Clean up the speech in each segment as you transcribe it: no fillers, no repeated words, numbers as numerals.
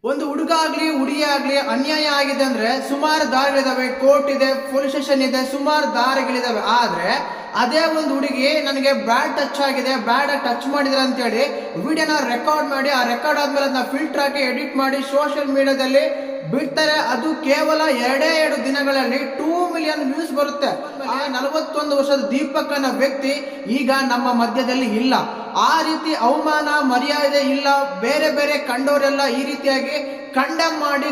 ಒಂದು ಹುಡುಗ ಆಗ್ಲಿ ಹುಡುಗಿ ಆಗ್ಲಿ ಅನ್ಯಾಯ ಆಗಿದೆ ಅಂದ್ರೆ ಸುಮಾರು ದಾರಿಗಳಿದಾವೆ, ಕೋರ್ಟ್ ಇದೆ, ಪೊಲೀಸ್ ಸ್ಟೇಷನ್ ಇದೆ, ಸುಮಾರು ದಾರಿಗಳಿದಾವೆ. ಆದ್ರೆ ಅದೇ ಒಂದು ಹುಡುಗಿ ನನಗೆ ಬ್ಯಾಡ್ ಟಚ್ ಆಗಿದೆ, ಬ್ಯಾಡ್ ಆಗಿ ಟಚ್ ಮಾಡಿದ್ರೆ ಅಂತೇಳಿ ವಿಡಿಯೋನ ರೆಕಾರ್ಡ್ ಮಾಡಿ, ಆ ರೆಕಾರ್ಡ್ ಆದ್ಮೇಲೆ ಅದನ್ನ ಫಿಲ್ಟರ್ ಹಾಕಿ ಎಡಿಟ್ ಮಾಡಿ ಸೋಷಿಯಲ್ ಮೀಡಿಯಾದಲ್ಲಿ ಬಿಡ್ತಾರೆ. ಅದು ಕೇವಲ 2 ದಿನಗಳಲ್ಲಿ 2 ಮಿಲಿಯನ್ ವ್ಯೂಸ್ ಬರುತ್ತೆ. ಆ 41 ವರ್ಷದ ದೀಪಕ್ ಅನ್ನೋ ವ್ಯಕ್ತಿ ಈಗ ನಮ್ಮ ಮಧ್ಯದಲ್ಲಿ ಇಲ್ಲ. ಆ ರೀತಿ ಅವಮಾನ ಮರ್ಯಾದೆ ಇಲ್ಲ. ಬೇರೆ ಬೇರೆ ಕಂಡವರೆಲ್ಲ ಈ ರೀತಿಯಾಗಿ ಕಂಡಮ್ ಮಾಡಿ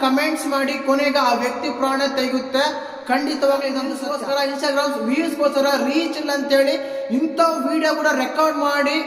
ಕಮೆಂಟ್ಸ್ ಮಾಡಿ ಕೊನೆಗೆ ಆ ವ್ಯಕ್ತಿ ಪ್ರಾಣ ತೆಗೆಯುತ್ತೆ. ಖಂಡಿತವಾಗ್ಲೂ ಇದೊಂದಕ್ಕೋಸ್ಕರ ಇನ್ಸ್ಟಾಗ್ರಾಮ್ ವ್ಯೂಸ್ಗೋಸ್ಕರ ರೀಚ್ ಇಲ್ಲ ಅಂತೇಳಿ ಇಂಥ ವಿಡಿಯೋ ಕೂಡ ರೆಕಾರ್ಡ್ ಮಾಡಿ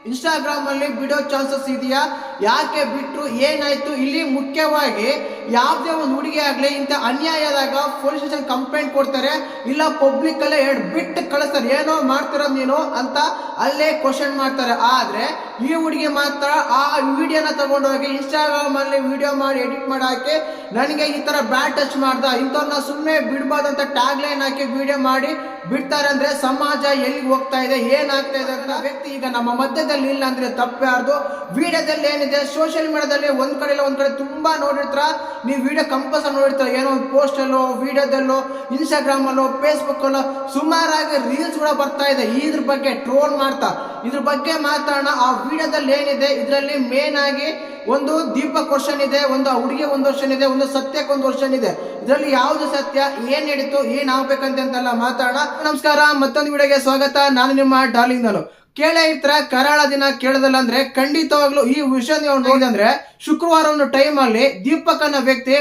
ಇನ್ಸ್ಟಾಗ್ರಾಮ್ ಅಲ್ಲಿ ಬಿಡೋ ಚಾನ್ಸಸ್ ಇದೆಯಾ? ಯಾಕೆ ಬಿಟ್ರು, ಏನಾಯ್ತು? ಇಲ್ಲಿ ಮುಖ್ಯವಾಗಿ ಯಾವುದೇ ಒಂದು ಹುಡುಗಿ ಆಗ್ಲಿ ಇಂಥ ಅನ್ಯಾಯ ಆದಾಗ ಪೊಲೀಸ್ ಸ್ಟೇಷನ್ ಕಂಪ್ಲೇಂಟ್ ಕೊಡ್ತಾರೆ, ಇಲ್ಲ ಪಬ್ಲಿಕ್ ಅಲ್ಲೇ 2 ಬಿಟ್ಟು ಕಳಿಸ್ತಾರೆ. ಏನೋ ಮಾಡ್ತಿರೋದು ನೀನು ಅಂತ ಅಲ್ಲೇ ಕ್ವಶನ್ ಮಾಡ್ತಾರೆ. ಆದ್ರೆ ಈ ಹುಡುಗಿ ಮಾತ್ರ ಆ ವಿಡಿಯೋನ ತಗೊಂಡೋಗಿ ಇನ್ಸ್ಟಾಗ್ರಾಮ್ ಅಲ್ಲಿ ವಿಡಿಯೋ ಮಾಡಿ ಎಡಿಟ್ ಮಾಡಿ ಹಾಕಿ ನನಗೆ ಈ ತರ ಬ್ಯಾಡ್ ಟಚ್ ಮಾಡ್ದ, ಇಂಥವ್ರನ್ನ ಸುಮ್ಮನೆ ಬಿಡ್ಬಾರ್ದಂತ ಟ್ಯಾಗ್ ಲೈನ್ ಹಾಕಿ ವಿಡಿಯೋ ಮಾಡಿ ಬಿಡ್ತಾರೆ. ಅಂದ್ರೆ ಸಮಾಜ ಎಲ್ಲಿಗೆ ಹೋಗ್ತಾ ಇದೆ, ಏನಾಗ್ತಾ ಇದೆ ಅಂತ ವ್ಯಕ್ತಿ ಈಗ ನಮ್ಮ ಮಧ್ಯದಲ್ಲಿ ಇಲ್ಲ ಅಂದ್ರೆ ತಪ್ಪಾರ್ದು. ವಿಡಿಯೋದಲ್ಲಿ ಏನಿದೆ, ಸೋಷಿಯಲ್ ಮೀಡಿಯಾದಲ್ಲಿ ಒಂದ್ ಕಡೆ ಇಲ್ಲ ಒಂದ್ ಕಡೆ ತುಂಬಾ ನೋಡಿರ್ತಾರ. ನೀವು ವಿಡಿಯೋ ಕಂಪಲ್ಸರಿ ನೋಡಿರ್ತಾರ, ಏನೋ ಒಂದು ಪೋಸ್ಟ್ ಅಲ್ಲೋ, ವಿಡಿಯೋದಲ್ಲೋ, ಇನ್ಸ್ಟಾಗ್ರಾಮ್ ಅಲ್ಲೋ, ಫೇಸ್ಬುಕ್ ಅಲ್ಲೋ ಸುಮಾರಾಗಿ ರೀಲ್ಸ್ ಕೂಡ ಬರ್ತಾ ಇದೆ. ಇದ್ರ ಬಗ್ಗೆ ಟ್ರೋಲ್ ಮಾಡ್ತಾ ಇದ್ರ ಬಗ್ಗೆ ಮಾತಾಡೋಣ. ಆ ವಿಡಿಯೋದಲ್ಲಿ ಏನಿದೆ, ಇದರಲ್ಲಿ ಮೇನ್ ಆಗಿ ಒಂದು ದೀಪಕ್ ವರ್ಷನ್ ಇದೆ, ಒಂದು ಹುಡುಗಿ ಒಂದು ವರ್ಷನ್ ಇದೆ, ಒಂದು ಸತ್ಯಕ್ಕೆ ಒಂದು ವರ್ಷನ್ ಇದೆ. ಇದರಲ್ಲಿ ಯಾವ್ದು ಸತ್ಯ, ಏನ್ ನಡೀತು, ಏನ್ ಆಗ್ಬೇಕಂತೆಲ್ಲ ಮಾತಾಡೋಣ. ನಮಸ್ಕಾರ, ಮತ್ತೊಂದು ವಿಡಿಯೋಗೆ ಸ್ವಾಗತ. ನಾನು ನಿಮ್ಮ ಡಾರ್ಲಿಂಗ್. ನಾನು ಕೇಳೇ ಇರ್ತಾರ ಕರಾಳ ದಿನ ಕೇಳದಲ್ಲ ಅಂದ್ರೆ ಖಂಡಿತವಾಗ್ಲು ಈ ವಿಷಯ ನೀವು ನೋಡಿದ್ರೆ ಶುಕ್ರವಾರ ಒಂದು ಟೈಮ್ ಅಲ್ಲಿ ದೀಪಕ್ ಅನ್ನೋ ವ್ಯಕ್ತಿ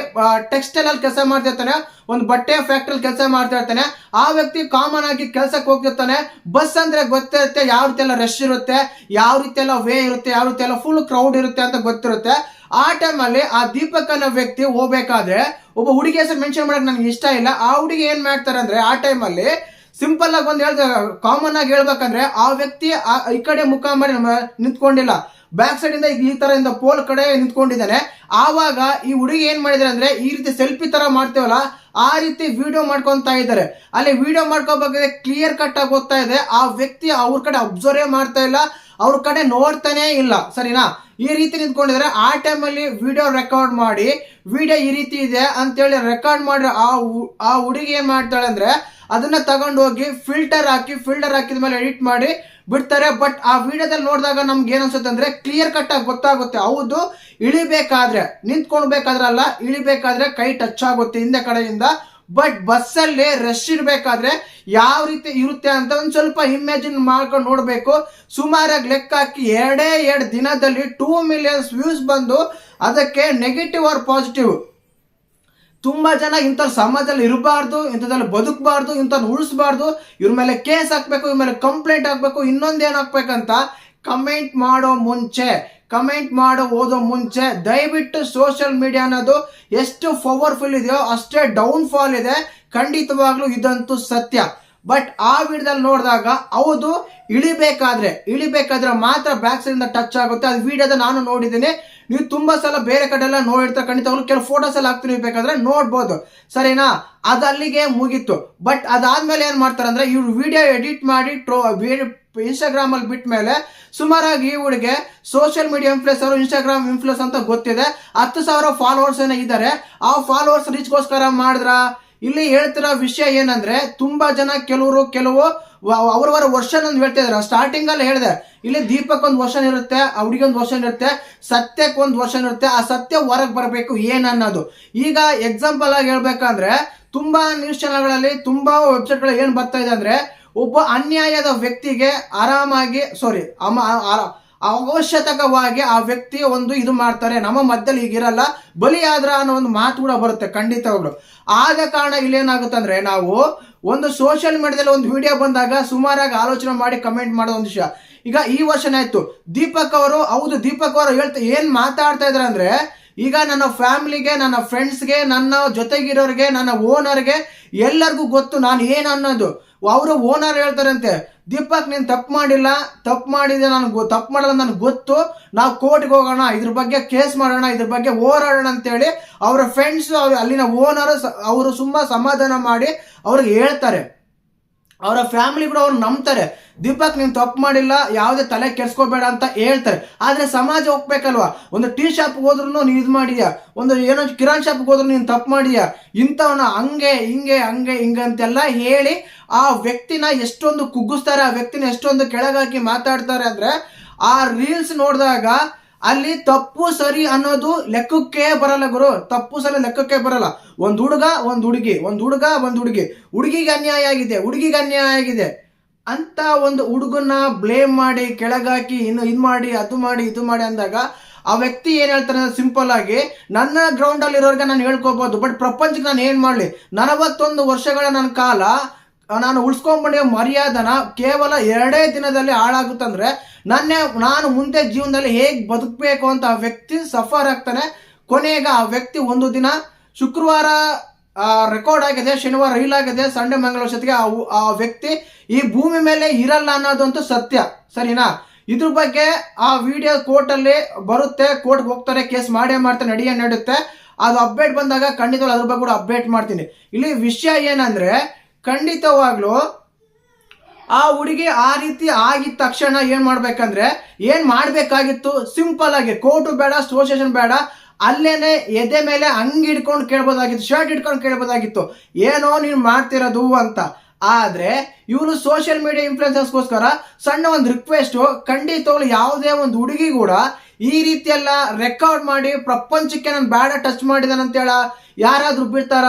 ಟೆಕ್ಸ್ಟೈಲ್ ಅಲ್ಲಿ ಕೆಲಸ ಮಾಡ್ತಿರ್ತಾನೆ, ಒಂದು ಬಟ್ಟೆ ಫ್ಯಾಕ್ಟ್ರಿ ಕೆಲಸ ಮಾಡ್ತಾ ಇರ್ತಾನೆ. ಆ ವ್ಯಕ್ತಿ ಕಾಮನ್ ಆಗಿ ಕೆಲ್ಸಕ್ಕೆ ಹೋಗ್ತಿರ್ತಾನೆ. ಬಸ್ ಅಂದ್ರೆ ಗೊತ್ತಿರುತ್ತೆ ಯಾವ ರೀತಿ ಎಲ್ಲ ರಶ್ ಇರುತ್ತೆ, ಯಾವ ರೀತಿ ಎಲ್ಲ ವೇ ಇರುತ್ತೆ, ಯಾವ ರೀತಿ ಎಲ್ಲ ಫುಲ್ ಕ್ರೌಡ್ ಇರುತ್ತೆ ಅಂತ ಗೊತ್ತಿರುತ್ತೆ. ಆ ಟೈಮ್ ಅಲ್ಲಿ ಆ ದೀಪಕ್ ಅನ್ನೋ ವ್ಯಕ್ತಿ ಹೋಗ್ಬೇಕಾದ್ರೆ ಒಬ್ಬ ಹುಡುಗಿ ಹೆಸರು ಮೆನ್ಷನ್ ಮಾಡಕ್ ನನಗೆ ಇಷ್ಟ ಇಲ್ಲ. ಆ ಹುಡುಗಿ ಏನ್ ಮಾಡ್ತಾರೆ ಅಂದ್ರೆ ಆ ಟೈಮ್ ಅಲ್ಲಿ ಸಿಂಪಲ್ ಆಗಿ ಒಂದು ಕಾಮನ್ ಆಗಿ ಹೇಳ್ಬೇಕಂದ್ರೆ ಆ ವ್ಯಕ್ತಿ ಈ ಕಡೆ ಮುಖ ಮಾಡಿ ನಿಂತ್ಕೊಂಡಿಲ್ಲ, ಬ್ಯಾಕ್ ಸೈಡ್ ಇಂದ ಈ ತರ ಇಂದ ಪೋಲ್ ಕಡೆ ನಿಂತ್ಕೊಂಡಿದ್ದಾನೆ. ಆವಾಗ ಈ ಹುಡುಗಿ ಏನ್ ಮಾಡಿದಾರೆ ಅಂದ್ರೆ ಈ ರೀತಿ ಸೆಲ್ಫಿ ತರ ಮಾಡ್ತೇವಲ್ಲ ಆ ರೀತಿ ವಿಡಿಯೋ ಮಾಡ್ಕೊಂತ ಇದ್ದಾರೆ. ಅಲ್ಲಿ ವಿಡಿಯೋ ಮಾಡ್ಕೋಬೇಕಾದ್ರೆ ಕ್ಲಿಯರ್ ಕಟ್ ಆಗಿ ಗೊತ್ತಾ ಇದೆ ಆ ವ್ಯಕ್ತಿ ಅವ್ರ ಕಡೆ ಅಬ್ಸರ್ವ್ ಮಾಡ್ತಾ ಇಲ್ಲ, ಅವ್ರ ಕಡೆ ನೋಡ್ತಾನೆ ಇಲ್ಲ. ಸರಿನಾ? ಈ ರೀತಿ ನಿಂತ್ಕೊಂಡಿದ್ದಾರೆ. ಆ ಟೈಮ್ ಅಲ್ಲಿ ವಿಡಿಯೋ ರೆಕಾರ್ಡ್ ಮಾಡಿ ವಿಡಿಯೋ ಈ ರೀತಿ ಇದೆ ಅಂತೇಳಿ ರೆಕಾರ್ಡ್ ಮಾಡಿ ಆ ಹುಡುಗಿ ಏನ್ ಮಾಡ್ತಾಳೆ ಅಂದ್ರೆ ಅದನ್ನ ತಗೊಂಡು ಹೋಗಿ ಫಿಲ್ಟರ್ ಹಾಕಿದ ಮೇಲೆ ಎಡಿಟ್ ಮಾಡಿ ಬಿಡ್ತಾರೆ. ಬಟ್ ಆ ವಿಡಿಯೋದಲ್ಲಿ ನೋಡಿದಾಗ ನಮ್ಗೆ ಏನ್ ಅನ್ಸುತ್ತೆ ಅಂದ್ರೆ ಕ್ಲಿಯರ್ ಕಟ್ ಆಗಿ ಗೊತ್ತಾಗುತ್ತೆ. ಹೌದು, ಇಳಿಬೇಕಾದ್ರೆ ನಿಂತ್ಕೊಳ್ಬೇಕಾದ್ರಲ್ಲ, ಇಳಿಬೇಕಾದ್ರೆ ಕೈ ಟಚ್ ಆಗುತ್ತೆ ಹಿಂದೆ ಕಡೆಯಿಂದ. ಬಟ್ ಬಸ್ಸಲ್ಲಿ ರಶ್ ಇರ್ಬೇಕಾದ್ರೆ ಯಾವ ರೀತಿ ಇರುತ್ತೆ ಅಂತ ಒಂದ್ ಸ್ವಲ್ಪ ಇಮ್ಯಾಜಿನ್ ಮಾಡ್ಕೊಂಡು ನೋಡ್ಬೇಕು. ಸುಮಾರಾಗಿ ಲೆಕ್ಕ ಹಾಕಿ 2 ದಿನದಲ್ಲಿ 2 ಮಿಲಿಯನ್ ವ್ಯೂಸ್ ಬಂದು ಅದಕ್ಕೆ ನೆಗೆಟಿವ್ ಆರ್ ಪಾಸಿಟಿವ್. ತುಂಬಾ ಜನ ಇಂಥ ಸಮಾಜದಲ್ಲಿ ಇರಬಾರ್ದು, ಇಂಥದ್ರಲ್ಲಿ ಬದುಕಬಾರ್ದು, ಇಂಥವ್ನ ಉಳಿಸಬಾರ್ದು, ಇವ್ರ ಮೇಲೆ ಕೇಸ್ ಹಾಕ್ಬೇಕು, ಇವ್ರ ಮೇಲೆ ಕಂಪ್ಲೇಂಟ್ ಹಾಕ್ಬೇಕು, ಇನ್ನೊಂದೇನು ಹಾಕ್ಬೇಕಂತ ಕಮೆಂಟ್ ಮಾಡೋ ಓದೋ ಮುಂಚೆ ದಯವಿಟ್ಟು ಸೋಷಿಯಲ್ ಮೀಡಿಯಾ ಅನ್ನೋದು ಎಷ್ಟು ಪವರ್ಫುಲ್ ಇದೆಯೋ ಅಷ್ಟೇ ಡೌನ್ ಫಾಲ್ ಇದೆ. ಖಂಡಿತವಾಗ್ಲೂ ಇದಂತೂ ಸತ್ಯ. ಬಟ್ ಆ ವಿಡಿಯೋದಲ್ಲಿ ನೋಡಿದಾಗ ಹೌದು ಇಳಿಬೇಕಾದ್ರೆ ಮಾತ್ರ ಬ್ಯಾಕ್ ಸೈಡ್ ಇಂದ ಟಚ್ ಆಗುತ್ತೆ. ಅದು ವಿಡಿಯೋದ ನಾನು ನೋಡಿದ್ದೀನಿ. ನೀವು ತುಂಬಾ ಸಲ ಬೇರೆ ಕಡೆ ಎಲ್ಲ ನೋಡಿರ್ತಾರೆ, ಖಂಡಿತವಾಗ್ಲೂ ಕೆಲವು ಫೋಟೋಸ್ ಎಲ್ಲ ಹಾಕ್ತೀನಿ ಬೇಕಾದ್ರೆ ನೋಡ್ಬೋದು. ಸರಿನಾ? ಅದು ಅಲ್ಲಿಗೆ ಮುಗೀತು. ಬಟ್ ಅದಾದ್ಮೇಲೆ ಏನ್ ಮಾಡ್ತಾರೆ ಅಂದ್ರೆ ಇವ್ರು ವಿಡಿಯೋ ಎಡಿಟ್ ಮಾಡಿ ಇನ್ಸ್ಟಾಗ್ರಾಮ್ ಅಲ್ಲಿ ಬಿಟ್ಟ ಮೇಲೆ ಸುಮಾರಾಗಿ ಈ ಹುಡುಗೆ social media influencer, Instagram influence ಅಂತ ಗೊತ್ತಿದೆ. 10,000 ಫಾಲೋವರ್ಸ್ ಏನೋ ಇದ್ದಾರೆ. ಆ ಫಾಲೋವರ್ಸ್ ರೀಚ್ಗೋಸ್ಕರ ಮಾಡಿದ್ರ. ಇಲ್ಲಿ ಹೇಳ್ತಿರೋ ವಿಷಯ ಏನಂದ್ರೆ ತುಂಬಾ ಜನ ಕೆಲವು ಅವ್ರವರ ವರ್ಷನ್ ಅಂತ ಹೇಳ್ತಾ ಇದಾರೆ. ಸ್ಟಾರ್ಟಿಂಗ್ ಅಲ್ಲಿ ಹೇಳಿದೆ ಇಲ್ಲಿ ದೀಪಕ್ ಒಂದು ವರ್ಷನ್ ಇರುತ್ತೆ, ಹುಡುಗಿ ಒಂದು ವರ್ಷನ್ ಇರುತ್ತೆ, ಸತ್ಯಕ್ಕೆ ಒಂದು ವರ್ಷನ್ ಇರುತ್ತೆ. ಆ ಸತ್ಯ ಹೊರಗೆ ಬರಬೇಕು ಏನನ್ನೋದು. ಈಗ ಎಕ್ಸಾಂಪಲ್ ಆಗಿ ಹೇಳ್ಬೇಕಂದ್ರೆ ತುಂಬಾ ನ್ಯೂಸ್ ಚಾನೆಲ್ಗಳಲ್ಲಿ ತುಂಬಾ ವೆಬ್ಸೈಟ್ಗಳು ಏನ್ ಬರ್ತಾ ಇದೆ ಅಂದ್ರೆ ಒಬ್ಬ ಅನ್ಯಾಯದ ವ್ಯಕ್ತಿಗೆ ಅವಶ್ಯಕವಾಗಿ ಆ ವ್ಯಕ್ತಿ ಒಂದು ಇದು ಮಾಡ್ತಾರೆ, ನಮ್ಮ ಮಧ್ಯದಲ್ಲಿ ಈಗಿರಲ್ಲ, ಬಲಿಯಾದ್ರ ಅನ್ನೋ ಒಂದು ಮಾತು ಕೂಡ ಬರುತ್ತೆ ಖಂಡಿತವಾಗ್ಲು. ಆದ ಕಾರಣ ಇಲ್ಲೇನಾಗುತ್ತೆ ಅಂದ್ರೆ ನಾವು ಒಂದು ಸೋಷಿಯಲ್ ಮೀಡಿಯಾದಲ್ಲಿ ಒಂದು ವಿಡಿಯೋ ಬಂದಾಗ ಸುಮಾರಾಗಿ ಆಲೋಚನೆ ಮಾಡಿ ಕಮೆಂಟ್ ಮಾಡೋ ಒಂದು ವಿಷಯ. ಈಗ ಈ ವರ್ಷನ ಆಯ್ತು ದೀಪಕ್ ಅವರು ಏನ್ ಮಾತಾಡ್ತಾ ಇದ್ರ ಅಂದ್ರೆ ಈಗ ನನ್ನ ಫ್ಯಾಮಿಲಿಗೆ, ನನ್ನ ಫ್ರೆಂಡ್ಸ್ಗೆ, ನನ್ನ ಜೊತೆಗಿರೋರಿಗೆ, ನನ್ನ ಓನರ್ಗೆ ಎಲ್ಲರಿಗೂ ಗೊತ್ತು ನಾನು ಏನ್ ಅನ್ನೋದು. ಅವರು ಓನರ್ ಹೇಳ್ತಾರಂತೆ ದೀಪಕ್ ನೀನ್ ತಪ್ಪು ಮಾಡಿದೆ, ತಪ್ಪು ಮಾಡಲ್ಲ ನನಗೆ ಗೊತ್ತು, ನಾವು ಕೋರ್ಟ್ಗೆ ಹೋಗೋಣ, ಇದ್ರ ಬಗ್ಗೆ ಕೇಸ್ ಮಾಡೋಣ, ಇದ್ರ ಬಗ್ಗೆ ಹೋರಾಡೋಣ ಅಂತೇಳಿ ಅವರ ಫ್ರೆಂಡ್ಸ್, ಅಲ್ಲಿನ ಓನರ್ ಅವರು ತುಂಬಾ ಸಮಾಧಾನ ಮಾಡಿ ಅವ್ರಿಗೆ ಹೇಳ್ತಾರೆ. ಅವರ ಫ್ಯಾಮಿಲಿ ಕೂಡ ಅವ್ರು ನಂಬ್ತಾರೆ. ದೀಪಕ್ ನೀನ್ ತಪ್ಪು ಮಾಡಿಲ್ಲ, ಯಾವುದೇ ತಲೆ ಕೆಡ್ಸ್ಕೋಬೇಡ ಅಂತ ಹೇಳ್ತಾರೆ. ಆದ್ರೆ ಸಮಾಜ ಹೋಗ್ಬೇಕಲ್ವಾ? ಒಂದು ಟೀ ಶಾಪ್ ಹೋದ್ರು ನೀನ್ ಇದು ಮಾಡಿದ್ಯಾ, ಒಂದು ಏನೋ ಕಿರಾಣ್ ಶಾಪ್ ಹೋದ್ರು ನೀನ್ ತಪ್ಪು ಮಾಡಿದ್ಯಾ, ಇಂಥವನ್ನ ಹಂಗೆ ಹಿಂಗೆ ಅಂತೆಲ್ಲ ಹೇಳಿ ಆ ವ್ಯಕ್ತಿನ ಎಷ್ಟೊಂದು ಕುಗ್ಗಿಸ್ತಾರೆ, ಆ ವ್ಯಕ್ತಿನ ಎಷ್ಟೊಂದು ಕೆಳಗಾಗಿ ಮಾತಾಡ್ತಾರೆ ಅಂದ್ರೆ ಆ ರೀಲ್ಸ್ ನೋಡಿದಾಗ ಅಲ್ಲಿ ತಪ್ಪು ಸರಿ ಅನ್ನೋದು ಲೆಕ್ಕಕ್ಕೆ ಬರಲ್ಲ ಗುರು. ತಪ್ಪು ಸರಿ ಲೆಕ್ಕಕ್ಕೆ ಬರಲ್ಲ. ಒಂದ್ ಹುಡುಗ ಒಂದ್ ಹುಡುಗಿ, ಹುಡುಗಿಗೆ ಅನ್ಯಾಯ ಆಗಿದೆ ಅಂತ ಒಂದು ಹುಡುಗನ್ನ ಬ್ಲೇಮ್ ಮಾಡಿ ಕೆಳಗಾಕಿ ಇದು ಮಾಡಿ ಇದು ಮಾಡಿ ಅಂದಾಗ ಆ ವ್ಯಕ್ತಿ ಏನ್ ಹೇಳ್ತಾರೆ ಸಿಂಪಲ್ ಆಗಿ, ನನ್ನ ಗ್ರೌಂಡ್ ಅಲ್ಲಿ ಇರೋರ್ಗೆ ನಾನು ಹೇಳ್ಕೋಬಹುದು, ಬಟ್ ಪ್ರಪಂಚಕ್ಕೆ ನಾನು ಏನ್ ಮಾಡ್ಲಿ, 41 ವರ್ಷಗಳ ನನ್ನ ಕಾಲ ನಾನು ಉಳಿಸ್ಕೊಂಡ್ಬಂಡಿರೋ ಮರ್ಯಾದನ ಕೇವಲ 2 ದಿನದಲ್ಲಿ ಹಾಳಾಗುತ್ತಂದ್ರೆ ನಾನು ಮುಂದೆ ಜೀವನದಲ್ಲಿ ಹೇಗ್ ಬದುಕಬೇಕು ಅಂತ ಆ ವ್ಯಕ್ತಿ ಸಫರ್ ಆಗ್ತಾನೆ. ಕೊನೆಗೆ ಆ ವ್ಯಕ್ತಿ ಒಂದು ದಿನ ಶುಕ್ರವಾರ ರೆಕಾರ್ಡ್ ಆಗಿದೆ, ಶನಿವಾರ ರೀಲ್ ಆಗಿದೆ, ಸಂಡೇ ಮಂಗಳವಾರ ಜೊತೆಗೆ ಆ ವ್ಯಕ್ತಿ ಈ ಭೂಮಿ ಮೇಲೆ ಇರಲ್ಲ ಅನ್ನೋದಂತೂ ಸತ್ಯ. ಸರಿನಾ? ಇದ್ರ ಬಗ್ಗೆ ಆ ವಿಡಿಯೋ ಕೋರ್ಟಲ್ಲಿ ಬರುತ್ತೆ, ಕೋರ್ಟ್ಗೆ ಹೋಗ್ತಾರೆ, ಕೇಸ್ ಮಾಡ್ತಾರೆ, ನಡೆಯುತ್ತೆ. ಅದು ಅಪ್ಡೇಟ್ ಬಂದಾಗ ಖಂಡಿತವಾಗ್ಲೂ ಅದ್ರ ಬಗ್ಗೆ ಕೂಡ ಅಪ್ಡೇಟ್ ಮಾಡ್ತೀನಿ. ಇಲ್ಲಿ ವಿಷಯ ಏನಂದ್ರೆ, ಖಂಡಿತವಾಗ್ಲೂ ಆ ಹುಡುಗಿ ಆ ರೀತಿ ಆಗಿದ ತಕ್ಷಣ ಏನ್ ಮಾಡ್ಬೇಕಂದ್ರೆ, ಏನ್ ಮಾಡ್ಬೇಕಾಗಿತ್ತು, ಸಿಂಪಲ್ ಆಗಿ ಕೋರ್ಟು ಬೇಡ, ಸ್ಟೇಷನ್ ಬೇಡ, ಅಲ್ಲೇನೆ ಎದೆ ಮೇಲೆ ಹಂಗ್ ಹಿಡ್ಕೊಂಡು ಕೇಳ್ಬೋದಾಗಿತ್ತು, ಶರ್ಟ್ ಹಿಡ್ಕೊಂಡು ಕೇಳ್ಬೋದಾಗಿತ್ತು, ಏನೋ ನೀನ್ ಮಾಡ್ತಿರೋದು ಅಂತ. ಆದ್ರೆ ಇವನು ಸೋಷಿಯಲ್ ಮೀಡಿಯಾ ಇನ್ಫ್ಲೂಯೆನ್ಸರ್ಸ್ಗೋಸ್ಕರ ಸಣ್ಣ ಒಂದು ರಿಕ್ವೆಸ್ಟ್, ಖಂಡಿತವಾಗ್ಲೂ ಯಾವುದೇ ಒಂದು ಹುಡುಗಿ ಕೂಡ ಈ ರೀತಿ ಎಲ್ಲ ರೆಕಾರ್ಡ್ ಮಾಡಿ ಪ್ರಪಂಚಕ್ಕೆ ನಾನು ಬ್ಯಾಡ ಟಚ್ ಮಾಡಿದಾನಂತೇಳ ಯಾರಾದ್ರೂ ಬಿಡ್ತಾರ?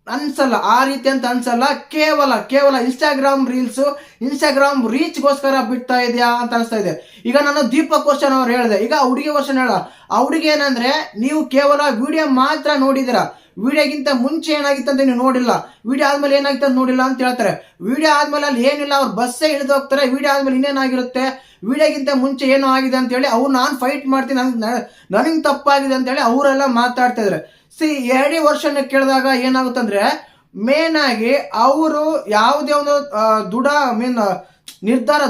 ಅನ್ಸಲ್ಲ. ಆ ರೀತಿ ಅಂತ ಅನ್ಸಲ್ಲ. ಕೇವಲ ಇನ್ಸ್ಟಾಗ್ರಾಮ್ ರೀಲ್ಸ್, ಇನ್ಸ್ಟಾಗ್ರಾಮ್ ರೀಚ್ಗೋಸ್ಕರ ಬಿಡ್ತಾ ಇದೆಯಾ ಅಂತ ಅನಿಸ್ತಾ ಇದೆ. ಈಗ ನಾನು ದೀಪಕ್ ವರ್ಷನ್ ಅವ್ರು ಹೇಳಿದೆ, ಈಗ ಹುಡುಗಿ ವರ್ಷನ್ ಹೇಳ. ಆ ಹುಡುಗಿ ಏನಂದ್ರೆ, ನೀವು ಕೇವಲ ವಿಡಿಯೋ ಮಾತ್ರ ನೋಡಿದಿರ, ವಿಡಿಯೋಗಿಂತ ಮುಂಚೆ ಏನಾಗಿತ್ತು ಅಂತ ನೀವು ನೋಡಿಲ್ಲ, ವಿಡಿಯೋ ಆದ್ಮೇಲೆ ಏನಾಗಿತ್ತು ಅಂತ ನೋಡಿಲ್ಲ ಅಂತ ಹೇಳ್ತಾರೆ. ವಿಡಿಯೋ ಆದ್ಮೇಲೆ ಅಲ್ಲಿ ಏನಿಲ್ಲ, ಅವ್ರು ಬಸ್ಸೇ ಇಳಿದು ಹೋಗ್ತಾರೆ. ವಿಡಿಯೋ ಆದ್ಮೇಲೆ ಇನ್ನೇನಾಗಿರುತ್ತೆ, ವಿಡಿಯೋಗಿಂತ ಮುಂಚೆ ಏನೋ ಆಗಿದೆ ಅಂತ ಹೇಳಿ ಅವ್ರು ನಾನು ಫೈಟ್ ಮಾಡ್ತೀನಿ, ನನಗೆ ತಪ್ಪಾಗಿದೆ ಅಂತ ಹೇಳಿ ಅವರೆಲ್ಲ ಮಾತಾಡ್ತಾ ಇದ್ರೆ. 2 ವರ್ಷನ ಕೇಳಿದಾಗ ಏನಾಗುತ್ತಂದ್ರೆ, ಮೇನ್ ಆಗಿ ಅವರು ಯಾವುದೇ ಒಂದು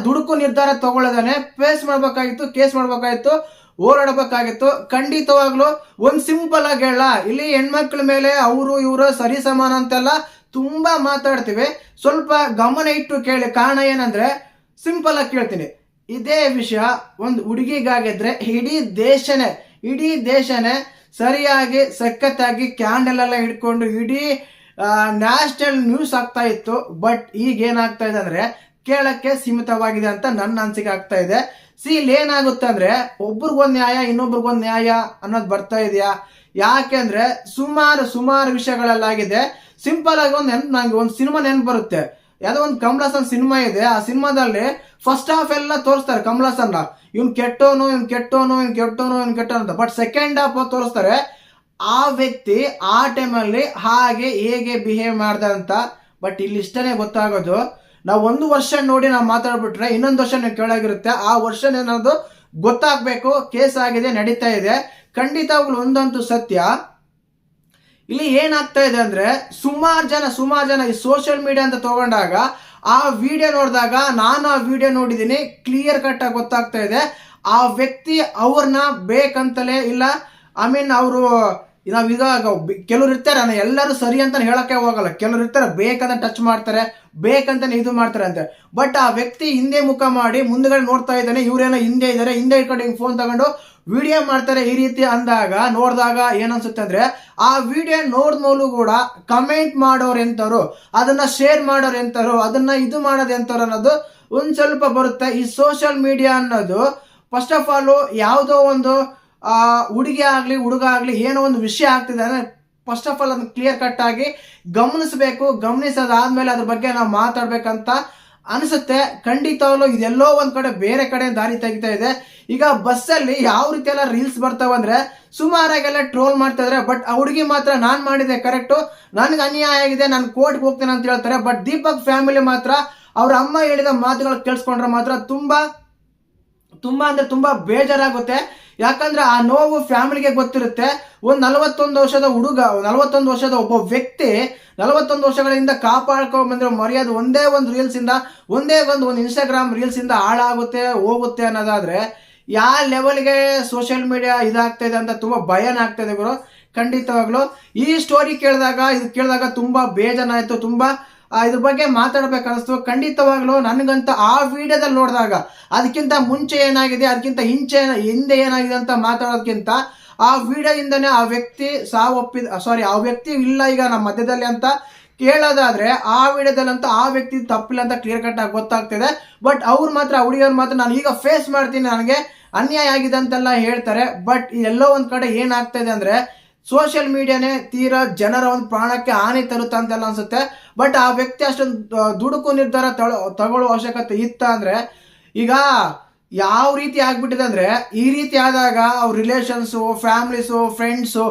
ದುಡುಕು ನಿರ್ಧಾರ ತಗೊಳ್ಳೋದಾನೆ ಫೇಸ್ ಮಾಡ್ಬೇಕಾಗಿತ್ತು, ಕೇಸ್ ಮಾಡ್ಬೇಕಾಗಿತ್ತು, ಹೋರಾಡಬೇಕಾಗಿತ್ತು. ಖಂಡಿತವಾಗ್ಲು ಒಂದ್ ಸಿಂಪಲ್ ಆಗಿ ಹೇಳ, ಇಲ್ಲಿ ಹೆಣ್ಮಕ್ಳ ಮೇಲೆ ಅವರು ಇವರು ಸರಿ ಸಮಾನ ಅಂತೆಲ್ಲ ತುಂಬಾ ಮಾತಾಡ್ತೀವಿ, ಸ್ವಲ್ಪ ಗಮನ ಇಟ್ಟು ಕೇಳಿ. ಕಾರಣ ಏನಂದ್ರೆ, ಸಿಂಪಲ್ ಆಗಿ ಕೇಳ್ತೀನಿ, ಇದೇ ವಿಷಯ ಒಂದು ಹುಡುಗಿಗಾಗಿದ್ರೆ ಇಡೀ ದೇಶನೇ ಸರಿಯಾಗಿ ಸಖತ್ತಾಗಿ ಕ್ಯಾಂಡಲ್ ಎಲ್ಲ ಹಿಡ್ಕೊಂಡು ಇಡೀ ನ್ಯಾಷನಲ್ ನ್ಯೂಸ್ ಆಗ್ತಾ ಇತ್ತು. ಬಟ್ ಈಗ ಏನಾಗ್ತಾ ಇದೆ ಅಂದ್ರೆ, ಕೇಳಕ್ಕೆ ಸೀಮಿತವಾಗಿದೆ ಅಂತ ನನ್ನ ಅನಿಸಿಕೆ ಆಗ್ತಾ ಇದೆ. ಇಲ್ಲಿ ಏನಾಗುತ್ತೆ ಅಂದ್ರೆ, ಒಬ್ರಿಗೊಂದು ನ್ಯಾಯ ಇನ್ನೊಬ್ರಿಗೊಂದು ನ್ಯಾಯ ಅನ್ನೋದು ಬರ್ತಾ ಇದೆಯಾ? ಯಾಕೆಂದ್ರೆ ಸುಮಾರು ವಿಷಯಗಳಲ್ಲಾಗಿದೆ. ಸಿಂಪಲ್ ಆಗಿ ನಂಗೆ ಒಂದು ಸಿನಿಮಾ ನೆನ್ಪು ಬರುತ್ತೆ. ಯಾವುದೋ ಒಂದು ಕಮಲ್ ಹಾಸನ್ ಸಿನಿಮಾ ಇದೆ. ಆ ಸಿನಿಮಾದಲ್ಲಿ ಫಸ್ಟ್ ಹಾಫ್ ಎಲ್ಲ ತೋರಿಸ್ತಾರೆ ಕಮಲ್ ಹಾಸನ್, ಇವ್ನು ಕೆಟ್ಟೋನು ಅಂತ. ಬಟ್ ಸೆಕೆಂಡ್ ಹಾಫ್ ತೋರಿಸ್ತಾರೆ ಆ ವ್ಯಕ್ತಿ ಆ ಟೈಮಲ್ಲಿ ಹೇಗೆ ಬಿಹೇವ್ ಮಾಡ್ದ ಅಂತ. ಬಟ್ ಇಲ್ಲಿ ಇಷ್ಟನೇ ಗೊತ್ತಾಗೋದು, ನಾವು 1 ವರ್ಷ ನೋಡಿ ನಾವು ಮಾತಾಡ್ಬಿಟ್ರೆ ಇನ್ನೊಂದು ವರ್ಷ ನೀವು ಕೇಳಾಗಿರುತ್ತೆ. ಆ ವರ್ಷ ಏನಾದ್ರು ಗೊತ್ತಾಗ್ಬೇಕು. ಕೇಸ್ ಆಗಿದೆ, ನಡೀತಾ ಇದೆ. ಖಂಡಿತವಾಗ್ಲೂ ಒಂದಂತೂ ಸತ್ಯ, ಇಲ್ಲಿ ಏನಾಗ್ತಾ ಇದೆ ಅಂದ್ರೆ, ಸುಮಾರು ಜನ ಈ ಸೋಷಿಯಲ್ ಮೀಡಿಯಾ ಅಂತ ತಗೊಂಡಾಗ ಆ ವಿಡಿಯೋ ನೋಡಿದಾಗ, ನಾನು ಆ ವಿಡಿಯೋ ನೋಡಿದೀನಿ, ಕ್ಲಿಯರ್ ಕಟ್ ಆಗಿ ಗೊತ್ತಾಗ್ತಾ ಇದೆ ಆ ವ್ಯಕ್ತಿ ಅವ್ರನ್ನ ಬೇಕಂತಲೇ ಇಲ್ಲ. ಅವರು ನಾವೀಗ ಕೆಲವ್ರು ಇರ್ತಾರೆ, ನಾನು ಎಲ್ಲರೂ ಸರಿ ಅಂತ ಹೇಳಕ್ಕೆ ಹೋಗಲ್ಲ, ಕೆಲವ್ರು ಇರ್ತಾರೆ ಬೇಕಂತ ಟಚ್ ಮಾಡ್ತಾರೆ, ಬೇಕಂತಾನೆ ಇದು ಮಾಡ್ತಾರೆ ಅಂತ. ಬಟ್ ಆ ವ್ಯಕ್ತಿ ಹಿಂದೆ ಮುಖ ಮಾಡಿ ಮುಂದ್ಗಡೆ ನೋಡ್ತಾ ಇದ್ದಾನೆ, ಇವರೇನೋ ಹಿಂದೆ ಇದ್ದಾರೆ, ಹಿಂದೆ ಇಟ್ಕೊಂಡು ಫೋನ್ ತಗೊಂಡು ವಿಡಿಯೋ ಮಾಡ್ತಾರೆ. ಈ ರೀತಿ ನೋಡಿದಾಗ ಏನನ್ಸುತ್ತೆ ಅಂದ್ರೆ, ಆ ವಿಡಿಯೋ ನೋಡಿದ್ಮೇಲೂ ಕೂಡ ಕಮೆಂಟ್ ಮಾಡೋರು ಎಂತವ್ರು, ಅದನ್ನ ಶೇರ್ ಮಾಡೋರು ಎಂತವ್ರು, ಅದನ್ನ ಇದು ಮಾಡೋದು ಎಂತವ್ರು ಅನ್ನೋದು ಒಂದ್ ಸ್ವಲ್ಪ ಬರುತ್ತೆ. ಈ ಸೋಷಿಯಲ್ ಮೀಡಿಯಾ ಅನ್ನೋದು ಫಸ್ಟ್ ಆಫ್ ಆಲ್ ಯಾವುದೋ ಒಂದು ಹುಡುಗಿ ಆಗ್ಲಿ ಹುಡುಗ ಆಗ್ಲಿ ಏನೋ ಒಂದು ವಿಷಯ ಆಗ್ತಿದೆ ಅಂದ್ರೆ, ಫಸ್ಟ್ ಆಫ್ ಆಲ್ ಅದನ್ನ ಕ್ಲಿಯರ್ ಕಟ್ ಆಗಿ ಗಮನಿಸಬೇಕು. ಗಮನಿಸೋದಾದ್ಮೇಲೆ ಅದ್ರ ಬಗ್ಗೆ ನಾವು ಮಾತಾಡ್ಬೇಕಂತ ಅನಿಸುತ್ತೆ. ಖಂಡಿತವಾಗ್ಲೂ ಇದೆಲ್ಲೋ ಒಂದ್ ಕಡೆ ಬೇರೆ ಕಡೆ ದಾರಿ ತೆಗಿತಾ ಇದೆ. ಈಗ ಬಸ್ಸಲ್ಲಿ ಯಾವ ರೀತಿ ಎಲ್ಲ ರೀಲ್ಸ್ ಬರ್ತಾವಂದ್ರೆ, ಸುಮಾರಾಗೆಲ್ಲ ಟ್ರೋಲ್ ಮಾಡ್ತಾ ಇದ್ರೆ. ಬಟ್ ಆ ಹುಡುಗಿ ಮಾತ್ರ ನಾನ್ ಮಾಡಿದೆ ಕರೆಕ್ಟು, ನನ್ಗೆ ಅನ್ಯಾಯ ಆಗಿದೆ, ನಾನು ಕೋರ್ಟ್ಗೆ ಹೋಗ್ತೇನೆ ಅಂತ ಹೇಳ್ತಾರೆ. ಬಟ್ ದೀಪಕ್ ಫ್ಯಾಮಿಲಿ ಮಾತ್ರ ಅವ್ರ ಅಮ್ಮ ಹೇಳಿದ ಮಾತುಗಳು ಕೇಳಿಸ್ಕೊಂಡ್ರೆ ಮಾತ್ರ ತುಂಬಾ ಬೇಜಾರಾಗುತ್ತೆ. ಯಾಕಂದ್ರೆ ಆ ನೋವು ಫ್ಯಾಮಿಲಿಗೆ ಗೊತ್ತಿರುತ್ತೆ. ಒಂದು 41 ವರ್ಷದ ಹುಡುಗ, 41 ವರ್ಷದ ಒಬ್ಬ ವ್ಯಕ್ತಿ 41 ವರ್ಷಗಳಿಂದ ಕಾಪಾಡ್ಕೊಂಡ್ ಬಂದಿರೋ ಮರ್ಯಾದೆ ಒಂದೇ ಒಂದು ರೀಲ್ಸ್ ಇಂದ, ಒಂದೇ ಒಂದು ಇನ್ಸ್ಟಾಗ್ರಾಮ್ ರೀಲ್ಸ್ ಇಂದ ಹಾಳಾಗುತ್ತೆ ಹೋಗುತ್ತೆ ಅನ್ನೋದಾದ್ರೆ, ಯಾವ ಲೆವೆಲ್ಗೆ ಸೋಷಿಯಲ್ ಮೀಡಿಯಾ ಇದಾಗ್ತಾ ಇದೆ ಅಂತ ತುಂಬಾ ಭಯನ ಆಗ್ತಾ ಇದೆ ಗುರು. ಖಂಡಿತವಾಗ್ಲು ಈ ಸ್ಟೋರಿ ಕೇಳಿದಾಗ ತುಂಬಾ ಬೇಜಾರಾಯ್ತು, ತುಂಬಾ ಇದ್ರ ಬಗ್ಗೆ ಮಾತಾಡ್ಬೇಕನ್ನಿಸ್ತು. ಖಂಡಿತವಾಗ್ಲೂ ನನಗಂತ ಆ ವಿಡಿಯೋದಲ್ಲಿ ನೋಡಿದಾಗ ಅದಕ್ಕಿಂತ ಮುಂಚೆ ಏನಾಗಿದೆ, ಅದಕ್ಕಿಂತ ಹಿಂದೆ ಏನಾಗಿದೆ ಅಂತ ಮಾತಾಡೋದಕ್ಕಿಂತ ಆ ವಿಡಿಯೋದಿಂದನೇ ಆ ವ್ಯಕ್ತಿ ಆ ವ್ಯಕ್ತಿ ಇಲ್ಲ ಈಗ ನಮ್ಮ ಮಧ್ಯದಲ್ಲಿ ಅಂತ ಕೇಳೋದಾದ್ರೆ ಆ ವಿಡಿಯೋದಲ್ಲಂತ ಆ ವ್ಯಕ್ತಿ ತಪ್ಪಿಲ್ಲ ಅಂತ ಕ್ಲಿಯರ್ ಕಟ್ ಆಗಿ ಗೊತ್ತಾಗ್ತಿದೆ. ಬಟ್ ಹುಡುಗಿಯವ್ರು ಮಾತ್ರ ನಾನು ಈಗ ಫೇಸ್ ಮಾಡ್ತೀನಿ, ನನಗೆ ಅನ್ಯಾಯ ಆಗಿದೆ ಅಂತೆಲ್ಲ ಹೇಳ್ತಾರೆ. ಬಟ್ ಎಲ್ಲೋ ಒಂದ್ ಕಡೆ ಏನಾಗ್ತಾ ಇದೆ ಅಂದ್ರೆ ಸೋಷಿಯಲ್ ಮೀಡಿಯಾನೇ ತೀರಾ ಜನರ ಒಂದು ಪ್ರಾಣಕ್ಕೆ ಹಾನಿ ತರುತ್ತೆ ಅಂತೆಲ್ಲ ಅನ್ಸುತ್ತೆ. ಬಟ್ ಆ ವ್ಯಕ್ತಿ ಅಷ್ಟೊಂದು ದುಡುಕು ನಿರ್ಧಾರ ತಗೊಳ್ಳೋ ಅವಶ್ಯಕತೆ ಇತ್ತ ಅಂದ್ರೆ ಈಗ ಯಾವ ರೀತಿ ಆಗ್ಬಿಟ್ಟಿದೆ ಅಂದ್ರೆ ಈ ರೀತಿ ಆದಾಗ ಅವ್ರ ರಿಲೇಷನ್ಸು, ಫ್ಯಾಮಿಲೀಸು, ಫ್ರೆಂಡ್ಸು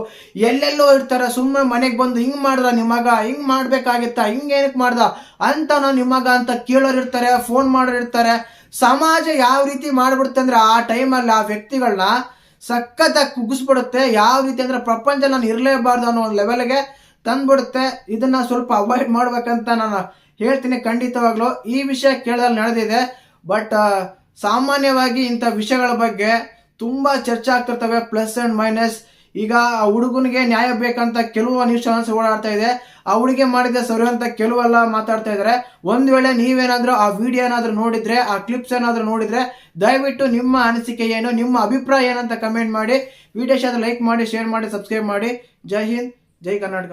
ಎಲ್ಲೆಲ್ಲೋ ಇರ್ತಾರೆ. ಸುಮ್ಮನೆ ಮನೆಗೆ ಬಂದು ಹಿಂಗ್ ಮಾಡ್ದ ನಿಮ್ಮ ಮಗ, ಹಿಂಗ್ ಮಾಡ್ಬೇಕಾಗಿತ್ತ, ಹಿಂಗ್ ಏನಕ್ಕೆ ಮಾಡ್ದ ಅಂತ ನಿಮ್ಮ ಮಗ ಅಂತ ಕೇಳೋರು ಇರ್ತಾರೆ, ಫೋನ್ ಮಾಡೋರು ಇರ್ತಾರೆ. ಸಮಾಜ ಯಾವ ರೀತಿ ಮಾಡ್ಬಿಡುತ್ತೆ ಅಂದ್ರೆ ಆ ಟೈಮಲ್ಲಿ ಆ ವ್ಯಕ್ತಿಗಳನ್ನ ಸಖತ್ತಾಗಿ ಕುಗ್ಗಿಸ್ಬಿಡುತ್ತೆ. ಯಾವ ರೀತಿ ಅಂದ್ರೆ ಪ್ರಪಂಚ ನಾನು ಇರಲೇಬಾರ್ದು ಅನ್ನೋ ಒಂದು ಲೆವೆಲ್ಗೆ ತಂದ್ಬಿಡುತ್ತೆ. ಇದನ್ನ ಸ್ವಲ್ಪ ಅವಾಯ್ಡ್ ಮಾಡ್ಬೇಕಂತ ನಾನು ಹೇಳ್ತೀನಿ. ಖಂಡಿತವಾಗ್ಲೂ ಈ ವಿಷಯ ಕೇಳದಲ್ಲಿ ನಡೆದಿದೆ. ಬಟ್ ಸಾಮಾನ್ಯವಾಗಿ ಇಂಥ ವಿಷಯಗಳ ಬಗ್ಗೆ ತುಂಬಾ ಚರ್ಚೆ ಆಗ್ತಿರ್ತವೆ, ಪ್ಲಸ್ ಅಂಡ್ ಮೈನಸ್. ಈಗ ಆ ಹುಡುಗನಿಗೆ ನ್ಯಾಯ ಬೇಕಂತ ಕೆಲವು ನ್ಯೂಸ್ ಚಾನಲ್ಸ್ ಓಡಾಡ್ತಾ ಇದೆ, ಆ ಹುಡುಗಿ ಮಾಡಿದ ಸರಿ ಅಂತ ಕೆಲವೆಲ್ಲ ಮಾತಾಡ್ತಾ ಇದ್ದಾರೆ. ಒಂದ್ ವೇಳೆ ನೀವೇನಾದ್ರೂ ಆ ವಿಡಿಯೋ ಏನಾದ್ರೂ ನೋಡಿದ್ರೆ, ಆ ಕ್ಲಿಪ್ಸ್ ಏನಾದ್ರೂ ನೋಡಿದ್ರೆ ದಯವಿಟ್ಟು ನಿಮ್ಮ ಅನಿಸಿಕೆ ಏನು, ನಿಮ್ಮ ಅಭಿಪ್ರಾಯ ಏನಂತ ಕಮೆಂಟ್ ಮಾಡಿ. ವಿಡಿಯೋ ಲೈಕ್ ಮಾಡಿ, ಶೇರ್ ಮಾಡಿ, ಸಬ್ಸ್ಕ್ರೈಬ್ ಮಾಡಿ. ಜೈ ಹಿಂದ್, ಜೈ ಕರ್ನಾಟಕ.